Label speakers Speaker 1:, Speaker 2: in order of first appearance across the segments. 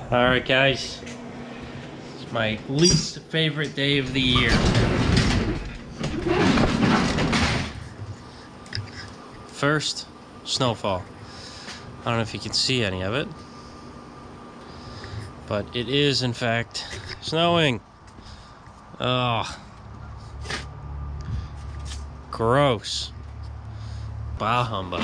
Speaker 1: Alright guys, it's my least favorite day of the year. First, snowfall. I don't know if you can see any of it, but it is in fact snowing. Oh, gross. Bah humbug.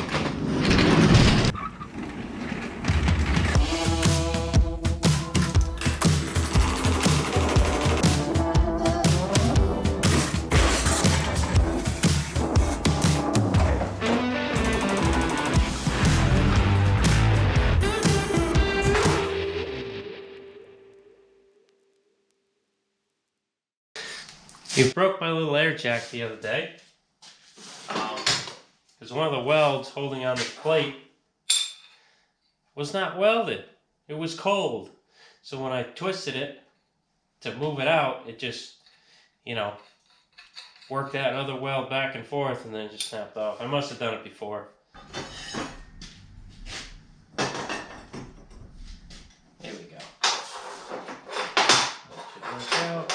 Speaker 1: You broke my little air jack the other day. Because one of the welds holding on the plate was not welded. It was cold. So when I twisted it to move it out, it just, worked that other weld back and forth and then it just snapped off. I must have done it before. There we go. That should work out.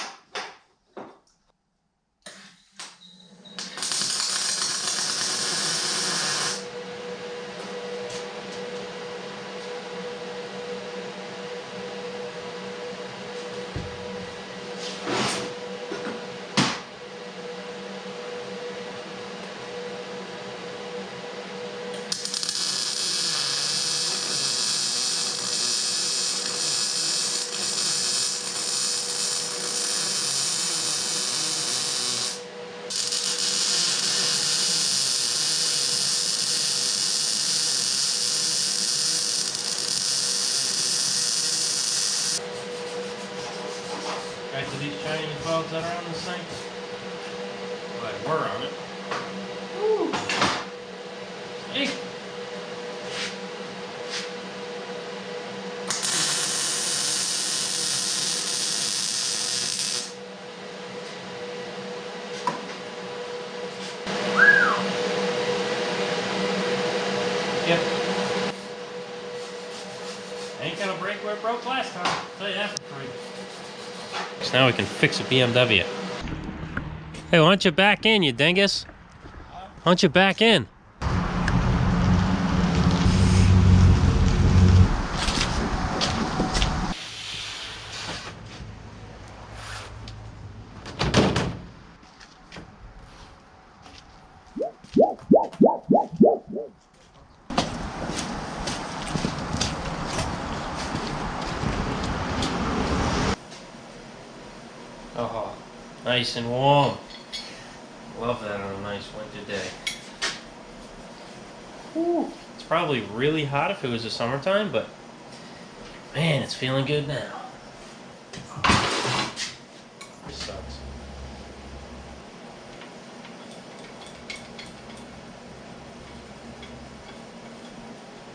Speaker 1: Right to these Chinese welds that are on this thing? Well, they were on it. Woo! Hey! Yep. Ain't gonna break where it broke last time. I'll tell you that for free. So now we can fix a BMW. Hey, why don't you back in, you dingus? Why don't you back in? Oh, nice and warm. Love that on a nice winter day. Whew. It's probably really hot if it was the summertime, but man, it's feeling good now. This sucks.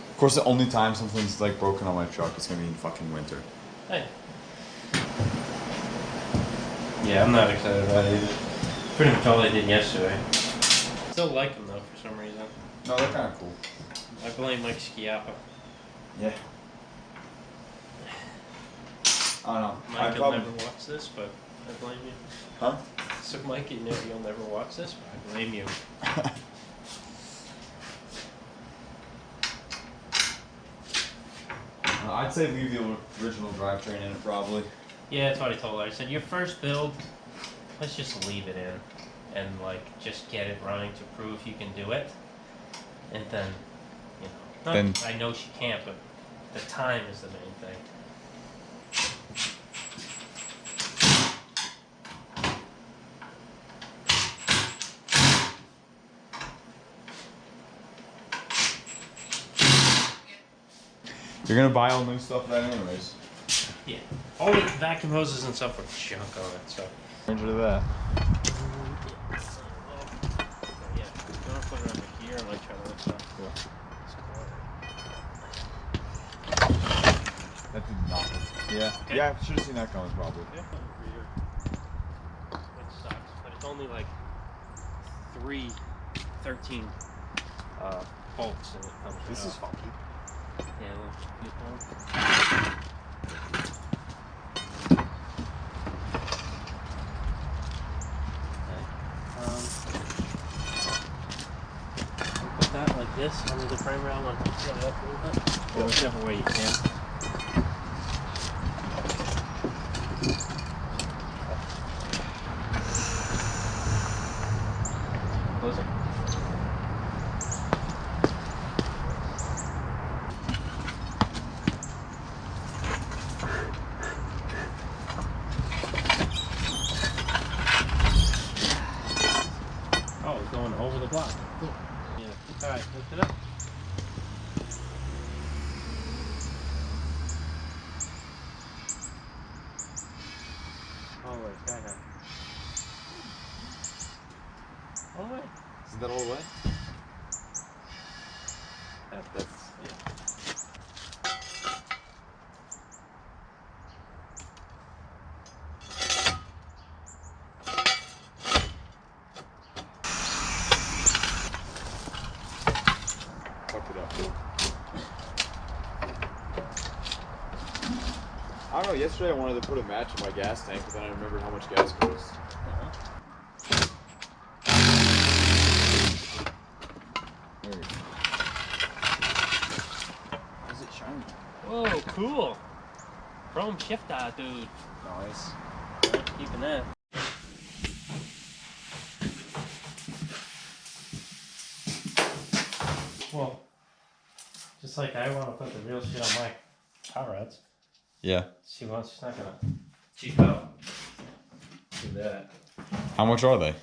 Speaker 2: Of course, the only time something's like broken on my truck is gonna be in fucking winter.
Speaker 1: Hey. Yeah, I'm not excited about it either. Pretty much all I did yesterday. Still like them though for some reason.
Speaker 2: No, they're kind of cool.
Speaker 1: I blame Mike Schiappa.
Speaker 2: Yeah. I don't know.
Speaker 1: Mike, you'll never watch this, but I blame you.
Speaker 2: Huh?
Speaker 1: So Mike, you'll never watch this, but I blame you.
Speaker 2: I'd say leave the original drivetrain in it, probably.
Speaker 1: Yeah, that's what I told her. I said, your first build, let's just leave it in and just get it running to prove you can do it. And then, I know she can't, but the time is the main thing.
Speaker 2: You're gonna buy all new stuff then anyways.
Speaker 1: Yeah. All the vacuum hoses and stuff with junk on it, so.
Speaker 2: Rid of that.
Speaker 1: Yeah, you want to put it under here and try to lift stuff.
Speaker 2: That did not. Yeah.
Speaker 1: Okay.
Speaker 2: Yeah, I should have seen that coming probably.
Speaker 1: Yeah. Which sucks, but it's only like 13 bolts and it comes
Speaker 2: This
Speaker 1: out.
Speaker 2: is funky.
Speaker 1: Yeah, look. this under the frame rail and put it up a little bit. Or whichever way you can. Close it. Oh, it's going over the block. Cool. Yeah. Alright, lift it up. All the way, sky high. All the way.
Speaker 2: Isn't that all the way?
Speaker 1: That's yeah.
Speaker 2: Fuck it up. I don't know, yesterday I wanted to put a match in my gas tank, but then I remembered how much gas costs. There we go. Why is it shiny?
Speaker 1: Whoa, cool. Chrome shifter, dude.
Speaker 2: Nice.
Speaker 1: Keeping that. Well, just like I want to put the real shit on my power rods.
Speaker 2: Yeah.
Speaker 1: She's not gonna cheap out. Do that.
Speaker 2: How much are they?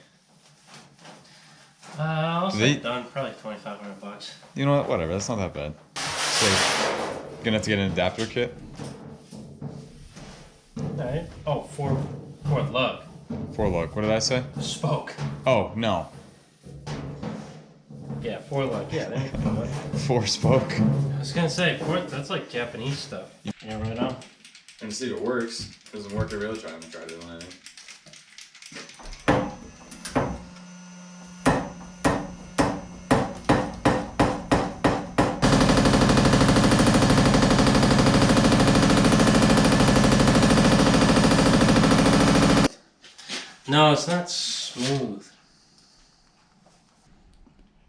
Speaker 1: I'll say done probably $2,500.
Speaker 2: You know what? Whatever. That's not that bad. So, gonna have to get an adapter kit.
Speaker 1: Alright. Oh, fourth lug.
Speaker 2: For lug. What did I say?
Speaker 1: Spoke.
Speaker 2: Oh no.
Speaker 1: Yeah, four lug. Yeah, there you go.
Speaker 2: 4 spoke.
Speaker 1: I was gonna say fourth. That's like Japanese stuff. Yeah, right on.
Speaker 2: And to see if it works. If it doesn't work, I really try to try it on anything.
Speaker 1: No, it's not smooth.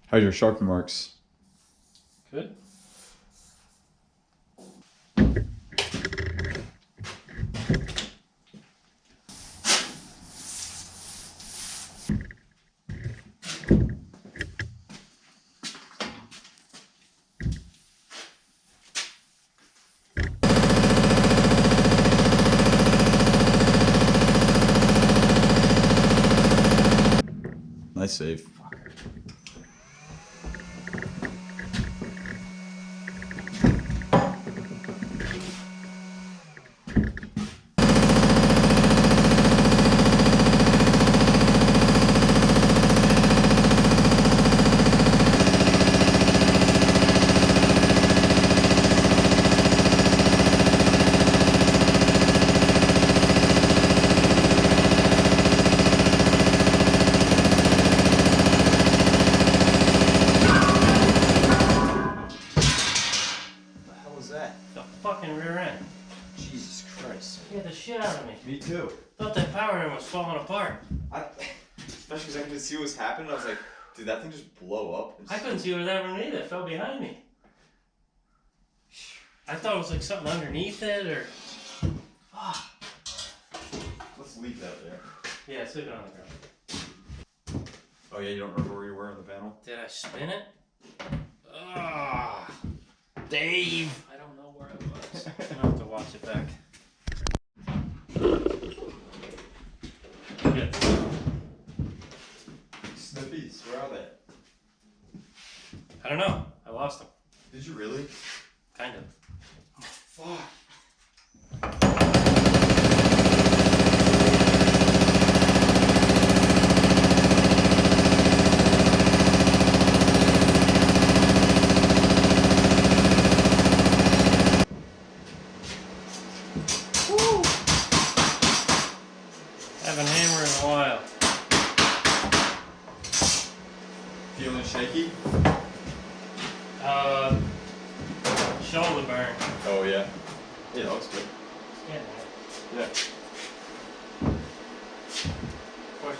Speaker 2: How's your sharp marks?
Speaker 1: Good.
Speaker 2: Nice save.
Speaker 1: The fucking rear end.
Speaker 2: Jesus Christ.
Speaker 1: Scared the shit out of me.
Speaker 2: Me too.
Speaker 1: Thought that power end was falling apart.
Speaker 2: Especially because I couldn't see what was happening. I was like, did that thing just blow up?
Speaker 1: I couldn't see what was happening either. It fell behind me. I thought it was like something underneath it or.
Speaker 2: Let's leave that there.
Speaker 1: Yeah, it's leave it on the ground.
Speaker 2: Oh yeah, you don't remember where you were on the panel?
Speaker 1: Did I spin it? Ah, Dave. I don't know where it was. I'll have to watch it back. Good.
Speaker 2: Sniffies, where are they?
Speaker 1: I don't know. I lost them.
Speaker 2: Did you really?
Speaker 1: Kind of.
Speaker 2: Fuck.
Speaker 1: Haven't hammered in a while.
Speaker 2: Feeling shaky?
Speaker 1: Shoulder burn.
Speaker 2: Oh yeah. Yeah, that looks good.
Speaker 1: Yeah.
Speaker 2: Yeah.
Speaker 1: Of course.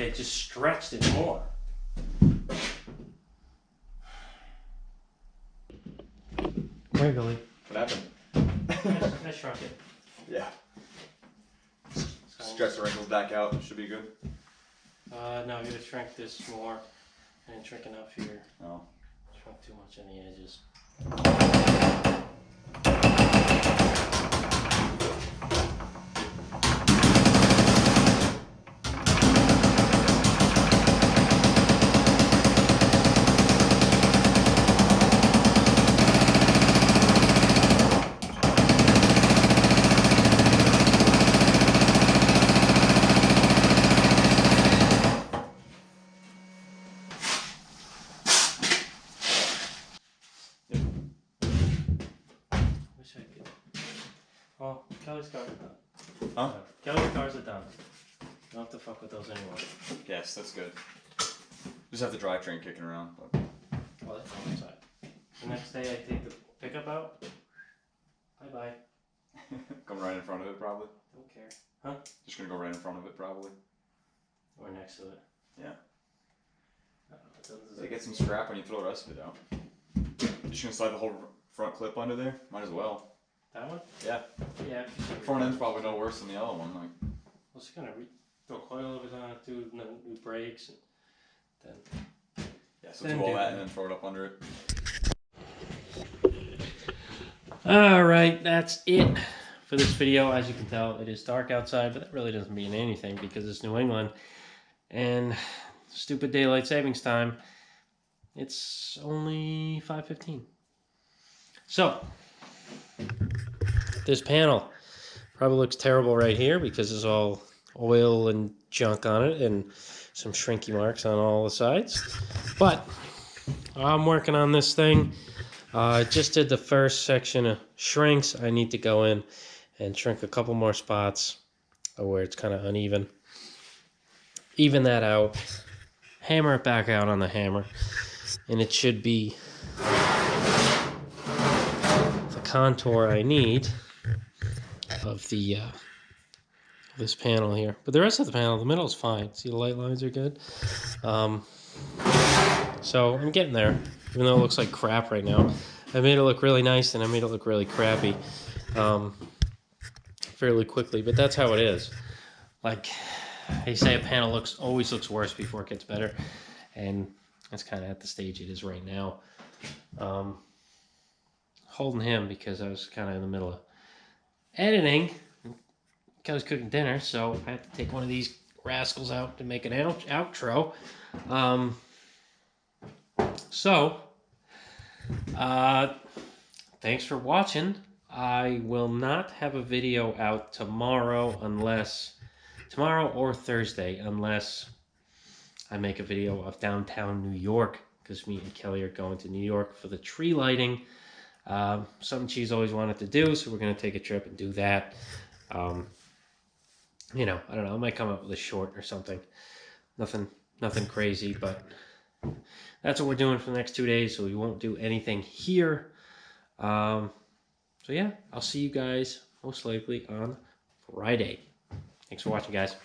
Speaker 1: it, just stretched it more. Wiggly.
Speaker 2: What happened?
Speaker 1: I shrunk it.
Speaker 2: Yeah. Stretch the wrinkles back out. Should be good.
Speaker 1: No, I gotta shrink this more. I didn't shrink enough here.
Speaker 2: Oh.
Speaker 1: Shrunk too much on the edges. Wish I could. Well, Kelly's cars are done.
Speaker 2: Huh?
Speaker 1: Kelly's cars are done. Don't have to fuck with those anymore.
Speaker 2: Yes, that's good. Just have the drivetrain kicking around. But...
Speaker 1: Oh, that's on the side. The next day I take the pickup out. Bye bye.
Speaker 2: Come right in front of it, probably.
Speaker 1: Don't care. Huh?
Speaker 2: Just gonna go right in front of it, probably.
Speaker 1: Or next to it.
Speaker 2: Yeah.
Speaker 1: I don't know.
Speaker 2: They get some scrap when you throw the rest of it out. Just gonna slide the whole front clip under there? Might as well.
Speaker 1: That one?
Speaker 2: Yeah.
Speaker 1: Yeah.
Speaker 2: Front end's probably no worse than the other one. Like.
Speaker 1: I was gonna throw coilovers on it, do new brakes, and then.
Speaker 2: Yeah, so do all that and then throw it up under it.
Speaker 1: Alright, that's it for this video. As you can tell, it is dark outside, but that really doesn't mean anything because it's New England. And stupid daylight savings time, it's only 5:15. So, this panel probably looks terrible right here because there's all oil and junk on it and some shrinky marks on all the sides. But I'm working on this thing. I just did the first section of shrinks. I need to go in and shrink a couple more spots where it's kind of uneven. Even that out. Hammer it back out on the hammer. And it should be the contour I need of the this panel here. But the rest of the panel, the middle is fine. See, the light lines are good. So I'm getting there, even though it looks like crap right now. I made it look really nice and I made it look really crappy fairly quickly, but that's how it is. Like they say, a panel always looks worse before it gets better, and that's kind of at the stage it is right now. Holding him because I was kind of in the middle of editing. I was cooking dinner, so I had to take one of these rascals out to make an outro. Thanks for watching. I will not have a video out tomorrow or Thursday unless I make a video of downtown New York, because me and Kelly are going to New York for the tree lighting. Something she's always wanted to do, so we're going to take a trip and do that. You know, I don't know, I might come up with a short or something. Nothing crazy, but that's what we're doing for the next 2 days, so we won't do anything here. So yeah, I'll see you guys most likely on Friday. Thanks for watching, guys.